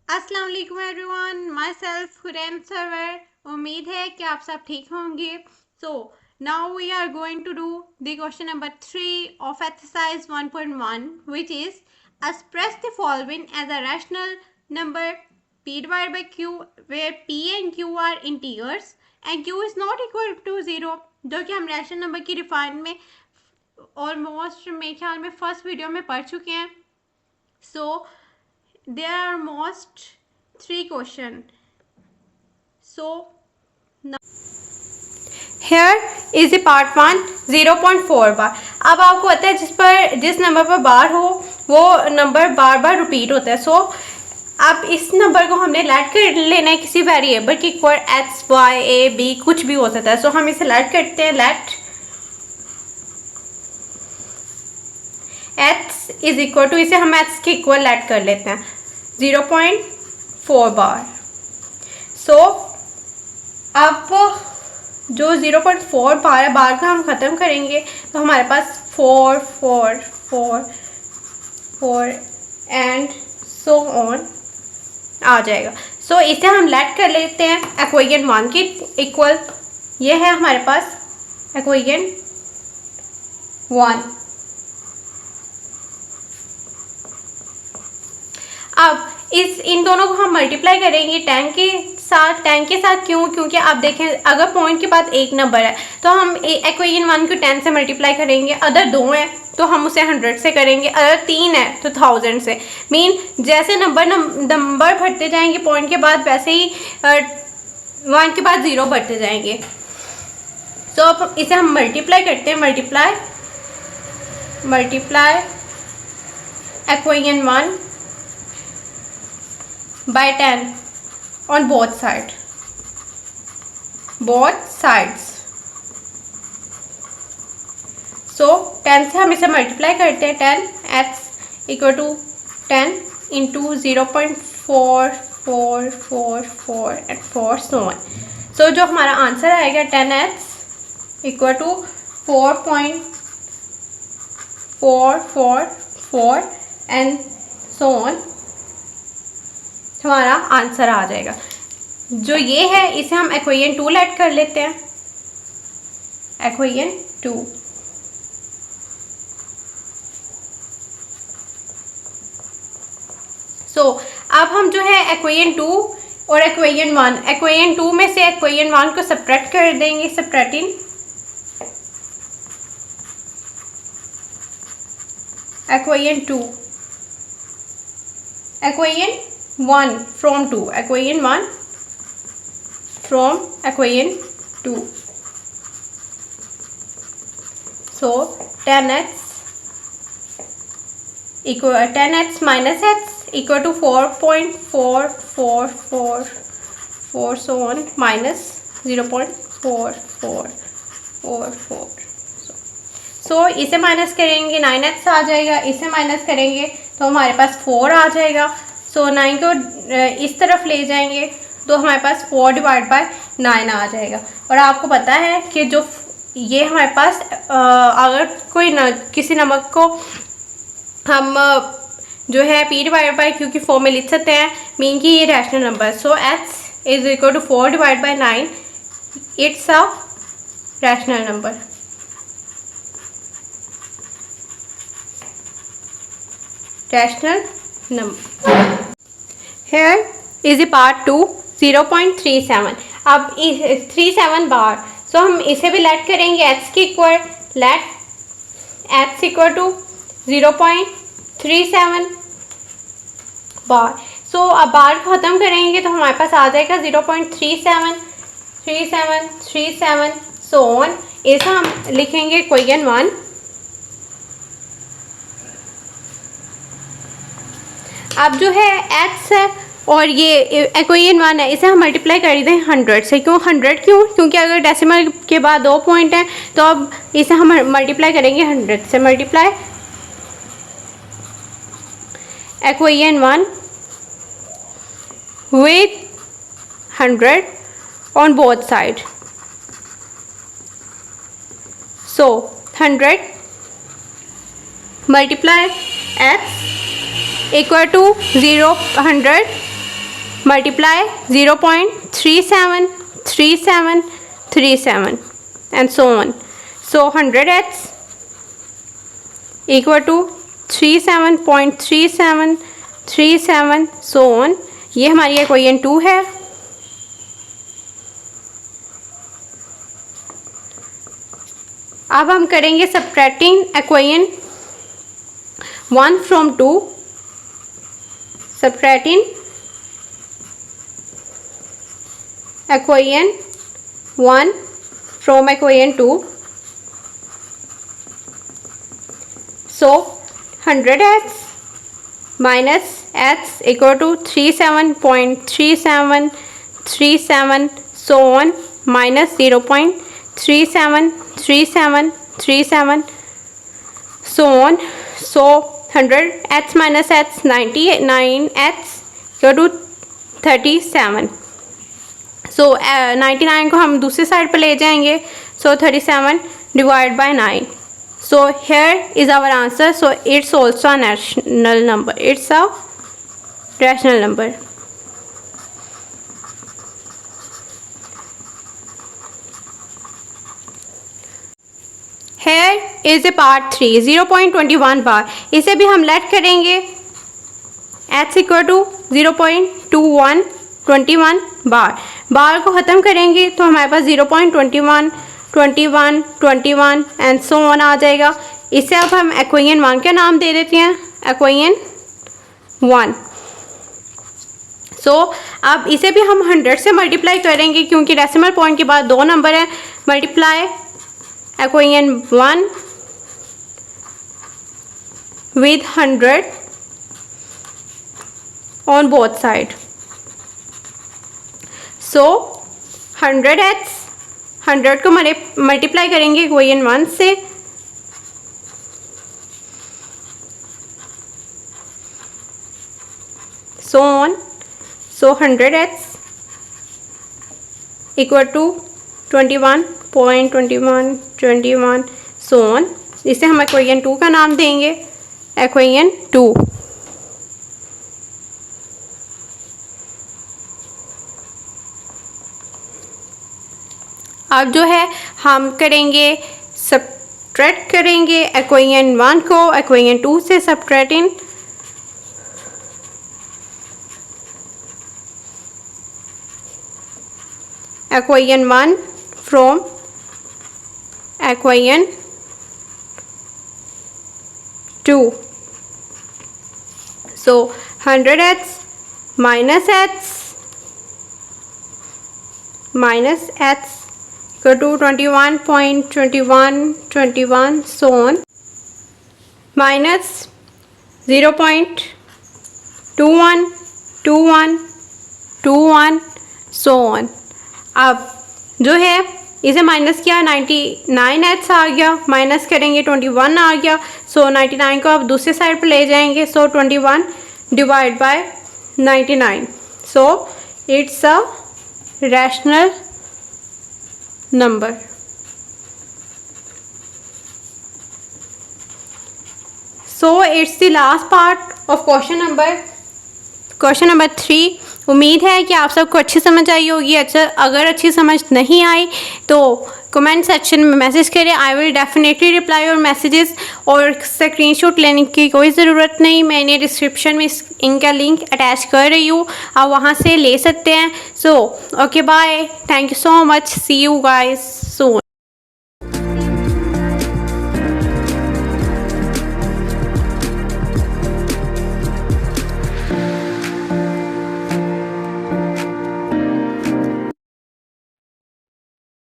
अस्सलाम वालेकुम everyone, myself Huraim Sarwar. उम्मीद है कि आप सब ठीक होंगे। So now we are going to do the question number 3 of exercise 1.1 which is express the following as a rational number p divided by q where p and q are integers and q is not equal to 0, जो कि हम rational number की define में almost मेरे ख्याल में first video में पढ़ चुके हैं। सो there are most 3 question. So now here is the part 1 0.4 बार। अब आपको पता है जिस नंबर पर बार हो वो नंबर बार बार रिपीट होता है। सो अब इस नंबर को हमने लेट कर लेना है किसी वेरिएबल की equal x y a b कुछ भी हो सकता है। सो हम इसे लेट करते हैं। Let x is equal to, इसे हम एक्स के इक्वल लेट कर लेते हैं 0.4 बार। सो अब जो 0.4 बार का हम ख़त्म करेंगे तो हमारे पास 4 4 4 4 एंड सो ऑन आ जाएगा। सो इसे हम लेट कर लेते हैं इक्वेशन 1 की इक्वल। ये है हमारे पास इक्वेशन 1। अब इन दोनों को हम मल्टीप्लाई करेंगे 10 के साथ। 10 के साथ क्यों? क्योंकि आप देखें अगर पॉइंट के बाद एक नंबर है तो हम इक्वेशन 1 को 10 से मल्टीप्लाई करेंगे। अदर 2 है तो हम उसे 100 से करेंगे। अगर 3 है तो 1000 से। मीन जैसे नंबर बढ़ते जाएंगे पॉइंट के बाद वैसे ही 1 के बाद 0 बढ़ते जाएंगे। तो अब इसे हम मल्टीप्लाई करते हैं। Multiply equation 1 by 10 on both sides. So 10 से हम इसे मल्टीप्लाई करते हैं। 10x equal to 10 into 0.4444 and 4 so on. So जो हमारा आंसर आएगा 10x equal to 4.444 and so on हमारा आंसर आ जाएगा। जो ये है इसे हम इक्वेशन 2 लेट कर लेते हैं। इक्वेशन 2 अब हम जो है इक्वेशन 2 और इक्वेशन 2 में से इक्वेशन 1 को सब्ट्रैक्ट कर देंगे। Subtracting equation 2 equation 1 from 2 equation 1 from equation 2. So 10x minus x equal to 4.4444 so on minus 0.4444. So इसे माइनस करेंगे 9x आ जाएगा। इसे माइनस करेंगे तो हमारे पास 4 आ जाएगा। सो 9 को इस तरफ ले जाएंगे तो हमारे पास 4 डिवाइड बाय 9 आ जाएगा। और आपको पता है कि जो ये हमारे पास अगर कोई किसी नंबर को हम जो है p डिवाइड बाय q की फॉर्म में लिख सकते हैं। मीन कि ये rational number. So x is equal to 4 divide by 9 it's a rational number. Rational number. Here is the part 2 0.37। अब 37 बार। सो हम इसे भी लेट करेंगे x के equal. Let x equal to 0.37 bar. So अब बार को ख़त्म करेंगे तो हमारे पास आ जाएगा 0.37 सो ऑन। इसे हम लिखेंगे इक्वेशन 1। अब जो है x है और ये इक्वेशन 1 है इसे हम मल्टीप्लाई कर दें 100 से। क्यों 100? क्योंकि अगर डेसिमल के बाद 2 पॉइंट हैं तो अब इसे हम मल्टीप्लाई करेंगे 100 से। Multiply equation 1 with 100 on both side. So 100 multiply x equal to 100 multiply 0.373737 and so on. So 100x equal to 37.3737 so on. ये हमारी इक्वेशन 2 है. अब हम करेंगे subtracting equation 1 from 2. Subtracting equation 1 from equation 2. So 100x minus x equal to 37.3737 so on minus 0.373737 so on. So 100x minus x 99x equal to 37. So 99 को हम दूसरी side पर ले जाएंगे. So 37 divided by 9. So here is our answer. So it's also a rational number. It's a rational number. Here is a part 3 0.21 bar. इसे भी हम late करेंगे x equal to 0.21 बार. बार को ख़त्म करेंगे तो हमारे पास 0.21 21 21 एंड सो ऑन आ जाएगा. इसे अब हम इक्वेशन 1 का नाम दे देते हैं, इक्वेशन 1. सो अब इसे भी हम 100 से मल्टीप्लाई करेंगे क्योंकि डेसिमल पॉइंट के बाद 2 नंबर हैं. Multiply equation 1 with 100 on both side. So 100x 100 को मल्टीप्लाई करेंगे इक्वेशन 1 से. So on. So 100x equal to 21.21 so on. इसे हम इक्वेशन 2 का नाम देंगे, इक्वेशन 2. अब जो है हम करेंगे सब्ट्रैक्ट करेंगे इक्वेशन 1 को इक्वेशन 2 से. Subtracting equation 1 from equation 2. So 100x minus x equal to 21.21 so on minus 0.2121 so on. अब जो है इसे माइनस किया 99x आ गया, माइनस करेंगे 21 आ गया. सो 99 को अब दूसरी साइड पर ले जाएंगे. सो 21 divide by 99. So it's a rational number. So it's the last part of question number 3. उम्मीद है कि आप सबको अच्छी समझ आई होगी. अच्छा, अगर अच्छी समझ नहीं आई तो कमेंट सेक्शन में मैसेज करें. I will definitely reply your messages. और स्क्रीनशॉट लेने की कोई ज़रूरत नहीं, मैंने डिस्क्रिप्शन में इनका लिंक अटैच कर रही हूँ, आप वहाँ से ले सकते हैं. So okay bye, thank you so much, see you guys soon.